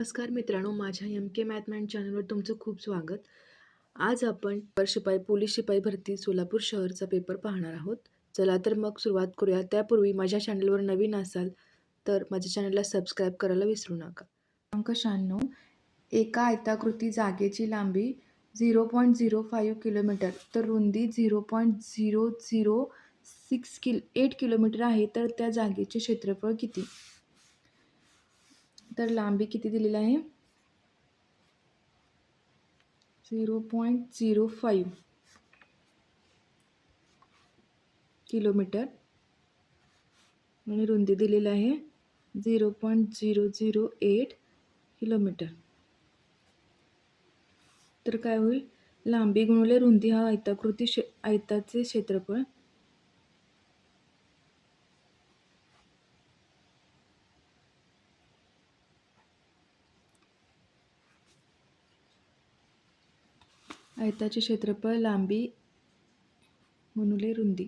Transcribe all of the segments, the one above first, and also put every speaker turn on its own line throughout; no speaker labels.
नमस्कार मित्रांनो, माझ्या MK मॅथमॅन चॅनलवर तुमचं खूप स्वागत. आज आपण शिपाई पोलीस शिपाई भरती सोलापूर शहरचा पेपर पाहणार आहोत. चला तर मग सुरुवात करूया. त्यापूर्वी माझ्या चॅनलवर नवीन असाल तर माझ्या चॅनलला सबस्क्राईब करायला विसरू नका. क्रमांक 96. एका आयताकृती जागेची लांबी 0.05 किलोमीटर तर रुंदी 0.006 किलोमीटर आहे, तर त्या जागेचे क्षेत्रफळ किती? तर लांबी किती दिलेली आहे? 0.05 किलोमीटर आणि रुंदी दिलेली आहे 0.008 किलोमीटर. तर काय होईल? लांबी गुणिले रुंदी हा आयताचे क्षेत्रफळ. आयताचे क्षेत्रफळ लांबी गुणिले रुंदी.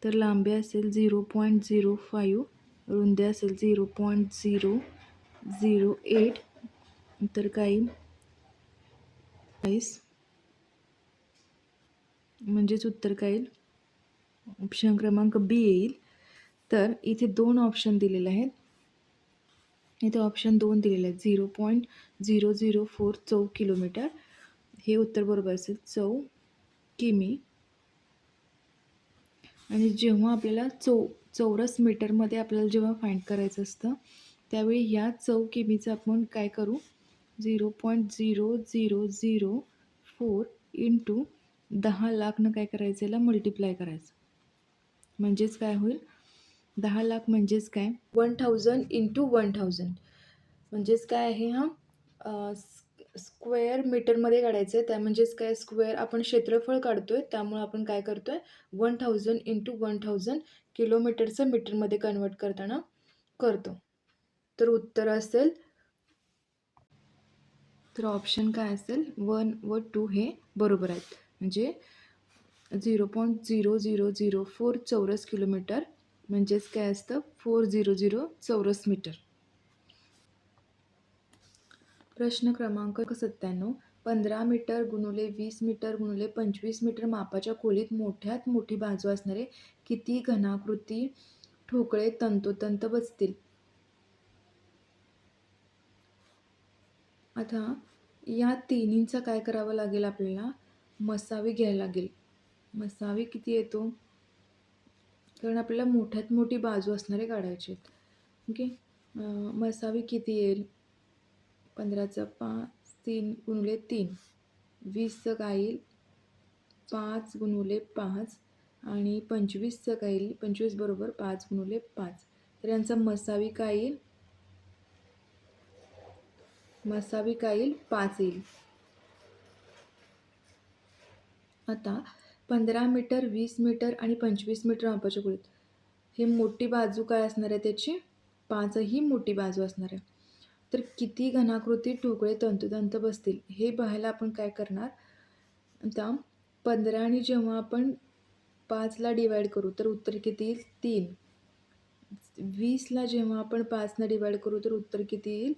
तर लांबी असेल 0.05, रुंदी असेल 0.008. तर काय म्हणजेच उत्तर काय येईल? ऑप्शन क्रमांक बी येईल. तर इथे दोन ऑप्शन दिलेले आहेत. इथे ऑप्शन 2 दिलेले आहेत. 0.004 चौ किलोमीटर हे उत्तर बरोबर असेल. चौ किमी. आणि जेव्हा आपल्याला चौरस मीटरमध्ये आपल्याला जेव्हा फाइंड करायचं असतं त्यावेळी ह्या चौ किमीचं आपण काय करू? 0.0004 इंटू 10 लाखनं काय करायचं? याला मल्टिप्लाय करायचं. म्हणजेच काय होईल? 10 लाख म्हणजेच काय? 1000 इंटू 1000. म्हणजेच काय आहे? हा स्क्वेअर मीटरमध्ये काढायचं आहे. त्या म्हणजेच काय? स्क्वेअर आपण क्षेत्रफळ काढतोय, त्यामुळे आपण काय करतोय? 1000 इंटू 1000 किलोमीटरचं मीटरमध्ये कन्वर्ट करताना करतो. तर उत्तर असेल, तर ऑप्शन काय असेल? 1 व 2 हे बरोबर आहेत. म्हणजे 0.0004 चौरस किलोमीटर म्हणजेच काय असतं? 400 चौरस मीटर. प्रश्न क्रमांक 97. 15 मीटर गुणिले 20 मीटर गुणिले 25 मीटर मापाच्या खोलीत मोठ्यात मोठी बाजू असणारे किती घनाकृती ठोकळे तंतोतंत बसतील? आता या तिन्हींचा काय करावं लागेल? आपल्याला मसावी घ्यायला लागेल. मसावी किती येतो? कारण आपल्याला मोठ्यात मोठी बाजू असणारे काढायचे आहेत. ओके. मसावी किती येईल? 15चा 5, 3 गुणिले 3. 20चं काय येईल? 5 गुणिले 5 आणि 25चं काय येईल? 25 बरोबर 5 गुणिले 5. तर यांचा मसावी काय येईल? मसावी काय येईल? 5 येईल. आता 15 मीटर, 20 मीटर आणि 25 मीटर मापाच्या खोलीत हे मोठी बाजू काय असणार आहे त्याची? 5 ही मोठी बाजू असणार आहे. तर किती घनाकृती ठोकळे तंतोतंत बसतील हे पाहायला आपण काय करणार? आता 15 जेव्हा आपण 5ला डिवाइड करू तर उत्तर किती येईल? 3. 20ला जेव्हा आपण 5नं डिवाइड करू तर उत्तर किती येईल?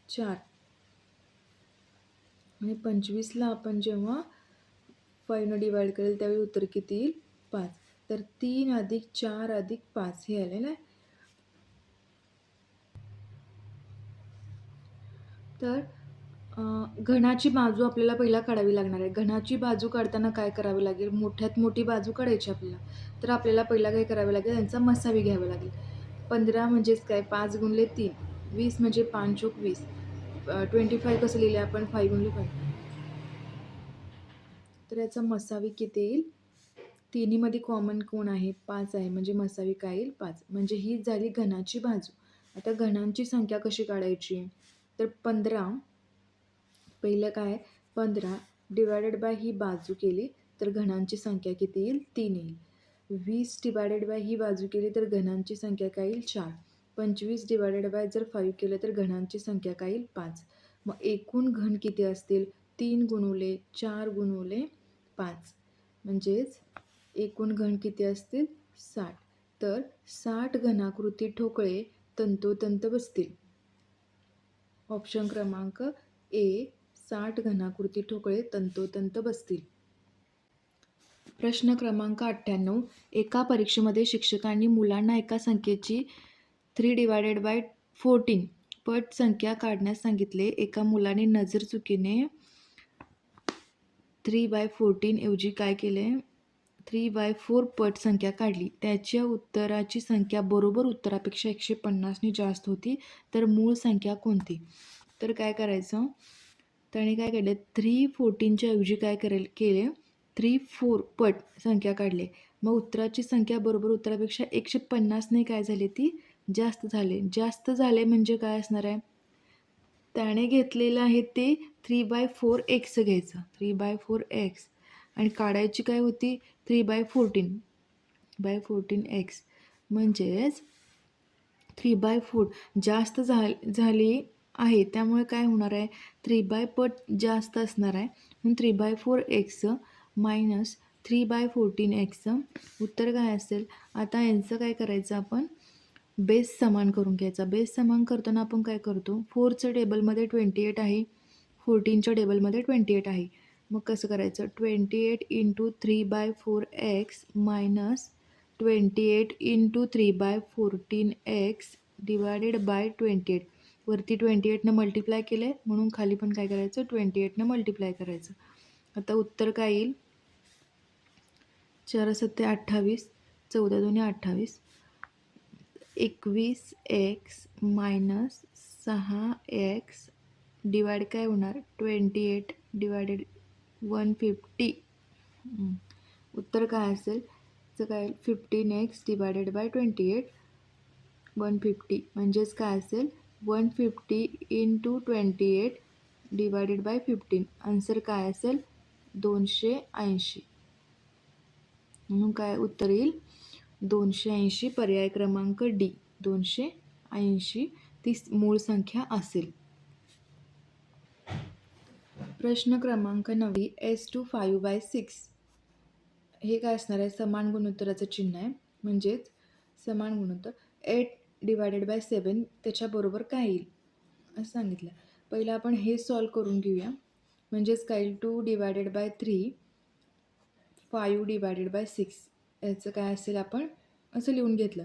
4. आणि 25ला आपण जेव्हा 5नं डिवाइड करेल त्यावेळी उत्तर किती येईल? 5. तर 3 अधिक 4 अधिक 5 हे आलेलं आहे. तर घनाची बाजू आपल्याला पहिला काढावी लागणार आहे. घनाची बाजू काढताना काय करावे लागेल? मोठ्यात मोठी बाजू काढायची आपल्याला. तर आपल्याला पहिला काय करावे लागेल? यांचा मसावी घ्यावा लागेल. 15 म्हणजेच काय? 5 गुणिले 3. 20 म्हणजे 5 चोक 20. 25 कसं लिहिले आपण? 5 गुणिले 5. तर याचा मसावी किती येईल? तिन्हीमध्ये कॉमन कोण आहे? 5 आहे. म्हणजे मसावी काय येईल? 5. म्हणजे ही झाली घनाची बाजू. आता घनांची संख्या कशी काढायची? तर 15 पहिलं काय? 15 डिवायडेड बाय ही बाजू केली तर घनांची संख्या किती येईल? 3 येईल. 20 डिवायडेड बाय ही बाजू केली तर घनांची संख्या काय येईल? 4. 25 डिवायडेड बाय जर 5 केलं तर घनांची संख्या काय येईल? 5. मग एकूण घन किती असतील? 3 गुणिले 4 गुणिले 5 म्हणजेच एकूण घन किती असतील? 60. तर 60 घनाकृती ठोकळे तंतोतंत बसतील. ऑप्शन क्रमांक ए, 60 घनाकृती ठोकळे तंतोतंत बसतील. प्रश्न क्रमांक 98. एका परीक्षेमध्ये शिक्षकांनी मुलांना एका संख्येची 3/14 पट संख्या काढण्यास सांगितले. एका मुलाने नजर चुकीने 3/14 ऐवजी काय केले? 3/4 पट संख्या काढली. त्याच्या उत्तराची संख्या बरोबर उत्तरापेक्षा 150 ने जास्त होती, तर मूळ संख्या कोणती? तर काय करायचं? त्याने काय केले? 314च्या ऐवजी काय केले? 3/4 पट संख्या काढले. मग उत्तराची संख्या बरोबर उत्तरापेक्षा 150 ने काय झाले? ती जास्त झाले. जास्त झाले म्हणजे काय असणार आहे? त्याने घेतलेलं आहे ते 3/4x घ्यायचं. 3/4x आणि काढायची काय होती? 3/14x म्हणजेच 3/4 जास्त झाली आहे, त्यामुळे काय होणार आहे? 3 पट जास्त असणार आहे. म्हणून 3/4x मायनस 3/14x उत्तर काय असेल? आता यांचं काय करायचं? आपण बेस समान करून घ्यायचा. बेस समान करताना आपण काय करतो? 4च्या टेबलमध्ये 28 आहे, 14च्या टेबलमध्ये 28 आहे. मग कसं करायचं? 28 × 3/4x minus 28 × 3/14x divided by 28. वरती 28नं मल्टिप्लाय केलं म्हणून खाली पण काय करायचं? 28नं मल्टिप्लाय करायचं. आता उत्तर काय येईल? 4 7 28, 14 2 28, 21x मायनस 6x डिवाइड काय होणार? 28 डिवायडेड 150. उत्तर काय असेल? तर काय? 15x डिवायडेड बाय 28 150 म्हणजेच काय असेल? 150 × 28 डिवायडेड बाय 15. आन्सर काय असेल? 280. म्हणून काय उत्तर येईल? 280. पर्याय क्रमांक डी, 280 ती मूळ संख्या असेल. प्रश्न क्रमांक 9. S2 5/6 हे काय असणार आहे? समान गुणोत्तराचं चिन्ह आहे. म्हणजेच समान गुणोत्तर 8 डिवायडेड बाय 7 त्याच्याबरोबर काय येईल असं सांगितलं. पहिलं आपण हे सॉल्व करून घेऊया. म्हणजेच काय येईल? 2 डिवायडेड बाय 3, 5 डिवायडेड बाय 6 याचं काय असेल? आपण असं लिहून घेतलं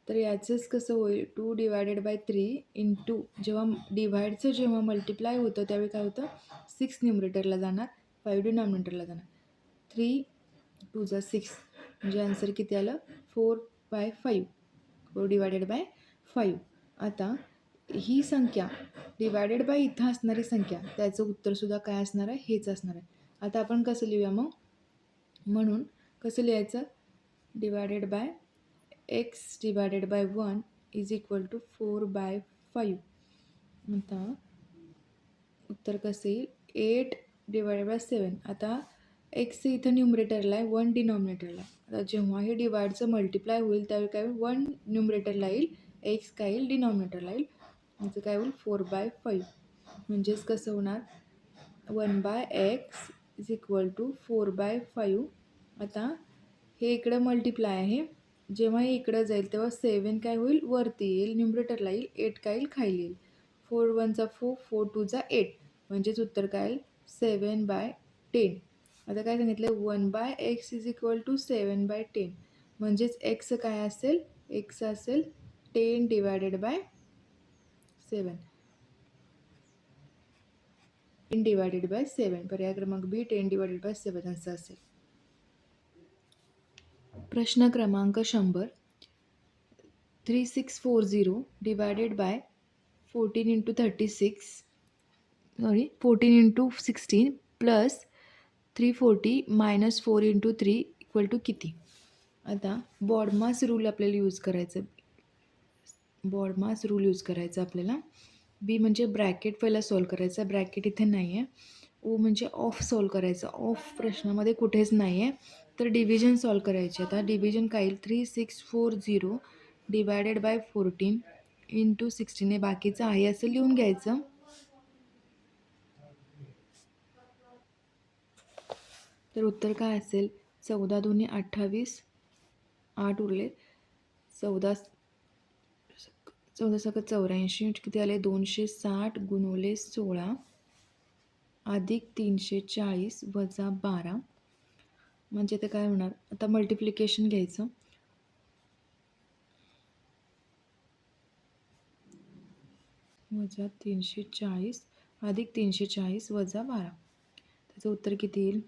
तर याचंच कसं होईल? 2 डिवायडेड बाय 3 इंटू जेव्हा डिवाइडचं जेव्हा मल्टिप्लाय होतं त्यावेळी काय होतं? 6 न्युमरेटरला जाणार, 5 डिनॉमिनेटरला जाणार. 3 2 जा 6 म्हणजे आन्सर किती आलं? 4/5. 4 डिवायडेड बाय 5. आता ही संख्या डिवायडेड बाय इथं असणारी संख्या त्याचं उत्तरसुद्धा काय असणार आहे? हेच असणार आहे. आता आपण कसं लिहूया मग? म्हणून कसं लिहायचं? Divided by x divided by 1 is equal to 4/5. आता उत्तर कसं येईल? 8 डिवायडेड बाय 7. आता x इथं न्युमरेटरला आहे, 1 डिनॉमिनेटरला आहे. आता जेव्हा हे डिवाइडचं मल्टिप्लाय होईल त्यावेळी काय होईल? 1 न्युमरेटरला येईल, x काय येईल? डिनॉमिनेटरला येईल. याचं काय होईल? 4/5. म्हणजेच कसं होणार? 1/x is equal to 4/5. आता हे इकडं मल्टिप्लाय आहे, जेव्हा हे इकडं जाईल तेव्हा 7 काय होईल? वरती येईल, न्युमरेटरला येईल, 8 काय येईल? खाली येईल. 4 1 जा 4, 4 2 जा 8 म्हणजेच उत्तर काय येईल? 7/10. आता काय सांगितलं? 1/x इज इक्वल टू 7/10 म्हणजेच x काय असेल? x असेल 10 डिवायडेड बाय 7. 10 divided by 7. पर्याय क्रमांक बी 10 डिवायडेड बाय 7 असं असेल. प्रश्न क्रमांक 100. 3640 divided by 14 × 16 plus 340 minus 4 × 3 equal to किती? आता बॉडमास रूल आपल्याला यूज करायचं. बॉडमास रूल यूज करायचा आपल्याला. बी म्हणजे ब्रॅकेट पहिला सॉल्व करायचा, ब्रॅकेट इथे नाही आहे. ओ म्हणजे ऑफ सॉल्व करायचं, ऑफ प्रश्नामध्ये कुठेच नाही आहे. तर डिव्हिजन सॉल्व करायचे. आता डिव्हिजन काय येईल? 3640 डिवायडेड बाय 14 × 16 हे बाकीचं आहे असं लिहून घ्यायचं. तर उत्तर काय असेल? 14 2 28, 8 उरले, 14 14 किती आले 260 गुणुले 16 अधिक 340 वजा 12 म्हणजे ते काय होणार. आता मल्टिप्लिकेशन घ्यायचं. वजा 340 अधिक 340 वजा 12 त्याचं उत्तर किती येईल.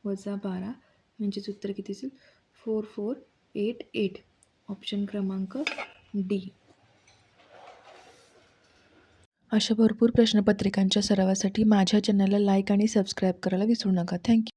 वजा 12 म्हणजेच उत्तर किती असेल 4488. ऑप्शन क्रमांक डी. अशा भरपूर प्रश्नपत्रिकांच्या सरावासाठी माझ्या चॅनलला लाईक आणि सबस्क्राईब करायला विसरू नका. थँक्यू.